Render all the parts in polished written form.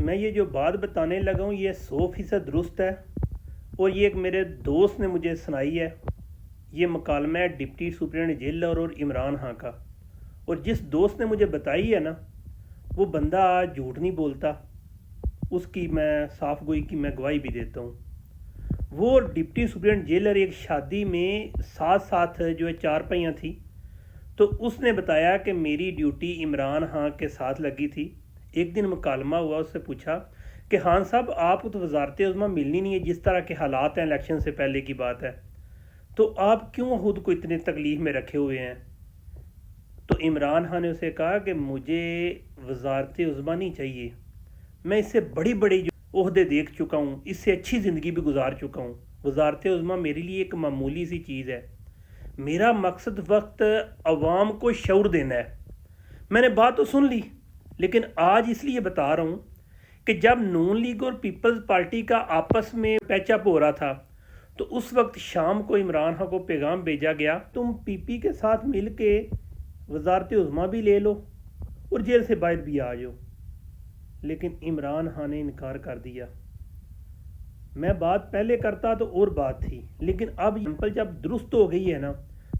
میں یہ جو بات بتانے لگا ہوں یہ 100% درست ہے، اور یہ ایک میرے دوست نے مجھے سنائی ہے۔ یہ مکالمہ ہے ڈپٹی سپرنٹینڈنٹ جیل اور عمران خان کا، اور جس دوست نے مجھے بتائی ہے نا، وہ بندہ جھوٹ نہیں بولتا، اس کی میں صاف گوئی کی میں گواہی بھی دیتا ہوں۔ وہ ڈپٹی سپرنٹینڈنٹ جیلر ایک شادی میں ساتھ جو ہے چارپائیاں تھی، تو اس نے بتایا کہ میری ڈیوٹی عمران خان کے ساتھ لگی تھی۔ ایک دن مکالمہ ہوا، اس سے پوچھا کہ خان صاحب آپ کو تو وزارت عظمیٰ ملنی نہیں ہے، جس طرح کے حالات ہیں الیکشن سے پہلے کی بات ہے، تو آپ کیوں خود کو اتنے تکلیف میں رکھے ہوئے ہیں؟ تو عمران خان نے اسے کہا کہ مجھے وزارت عظمیٰ نہیں چاہیے، میں اس سے بڑی بڑی جو عہدے دیکھ چکا ہوں، اس سے اچھی زندگی بھی گزار چکا ہوں، وزارت عظمیٰ میرے لیے ایک معمولی سی چیز ہے، میرا مقصد وقت عوام کو شعور دینا ہے۔ میں نے بات تو سن لی، لیکن آج اس لیے بتا رہا ہوں کہ جب نون لیگ اور پیپلز پارٹی کا آپس میں پیچ اپ ہو رہا تھا، تو اس وقت شام کو عمران خان کو پیغام بھیجا گیا، تم پی پی کے ساتھ مل کے وزارت عظمیٰ بھی لے لو اور جیل سے باہر بھی آ جاؤ، لیکن عمران خان نے انکار کر دیا۔ میں بات پہلے کرتا تو اور بات تھی، لیکن اب سمپل جب درست ہو گئی ہے نا،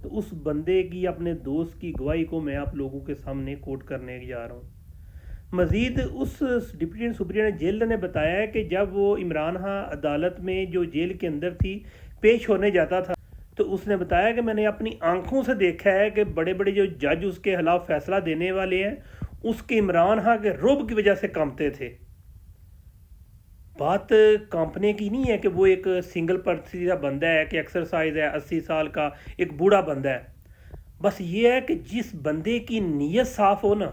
تو اس بندے کی، اپنے دوست کی گواہی کو میں آپ لوگوں کے سامنے کوٹ کرنے جا رہا ہوں۔ مزید اس ڈپٹی سپرنٹینڈنٹ جیل نے بتایا ہے کہ جب وہ عمران خان عدالت میں جو جیل کے اندر تھی پیش ہونے جاتا تھا، تو اس نے بتایا کہ میں نے اپنی آنکھوں سے دیکھا ہے کہ بڑے بڑے جو جج اس کے خلاف فیصلہ دینے والے ہیں، اس کے عمران خان کے رعب کی وجہ سے کانپتے تھے۔ بات کانپنے کی نہیں ہے کہ وہ ایک سنگل پرسی کا بندہ ہے کہ ایکسرسائز ہے، 80 سال کا ایک بوڑھا بندہ ہے، بس یہ ہے کہ جس بندے کی نیت صاف ہو نا،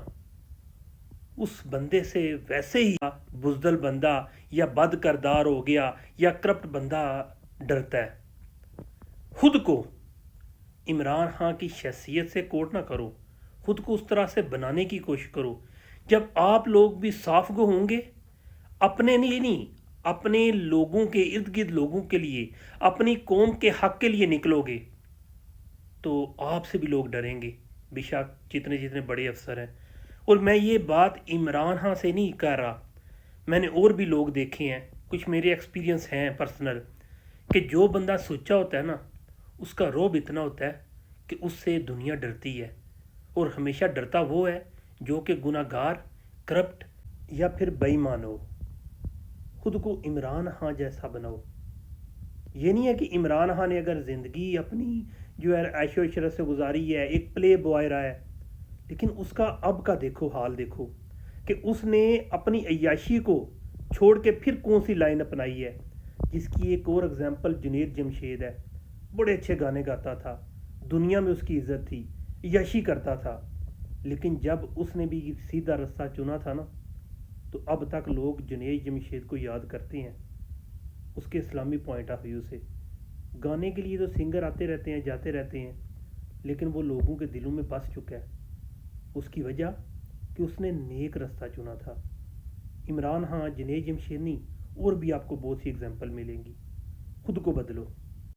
اس بندے سے ویسے ہی بزدل بندہ یا بد کردار ہو گیا یا کرپٹ بندہ ڈرتا ہے۔ خود کو عمران خان کی شخصیت سے کوٹ نہ کرو، خود کو اس طرح سے بنانے کی کوشش کرو۔ جب آپ لوگ بھی صاف گو ہوں گے، اپنے لیے نہیں، اپنے لوگوں کے ارد گرد لوگوں کے لیے، اپنی قوم کے حق کے لیے نکلو گے، تو آپ سے بھی لوگ ڈریں گے، بے شک جتنے بڑے افسر ہیں۔ اور میں یہ بات عمران خان سے نہیں کہہ رہا، میں نے اور بھی لوگ دیکھے ہیں، کچھ میرے ایکسپیرینس ہیں پرسنل، کہ جو بندہ سچا ہوتا ہے نا، اس کا رعب اتنا ہوتا ہے کہ اس سے دنیا ڈرتی ہے، اور ہمیشہ ڈرتا وہ ہے جو کہ گناہ گار، کرپٹ یا پھر بے ایمان ہو۔ خود کو عمران خان جیسا بناؤ۔ یہ نہیں ہے کہ عمران خان نے اگر زندگی اپنی جو ہے عیش و عشرت سے گزاری ہے، ایک پلے بوائے رہا ہے، لیکن اس کا اب کا دیکھو، حال دیکھو کہ اس نے اپنی عیاشی کو چھوڑ کے پھر کون سی لائن اپنائی ہے۔ جس کی ایک اور اگزامپل جنید جمشید ہے، بڑے اچھے گانے گاتا تھا، دنیا میں اس کی عزت تھی، عیاشی کرتا تھا، لیکن جب اس نے بھی سیدھا رستہ چنا تھا نا، تو اب تک لوگ جنید جمشید کو یاد کرتے ہیں اس کے اسلامی پوائنٹ آف ویو سے۔ گانے کے لیے تو سنگر آتے رہتے ہیں، جاتے رہتے ہیں، لیکن وہ لوگوں کے دلوں میں بس چکا ہے۔ اس کی وجہ کہ اس نے نیک رستہ چنا تھا۔ عمران خان، جنید جمشید نہیں، اور بھی آپ کو بہت سی اگزامپل ملیں گی۔ خود کو بدلو۔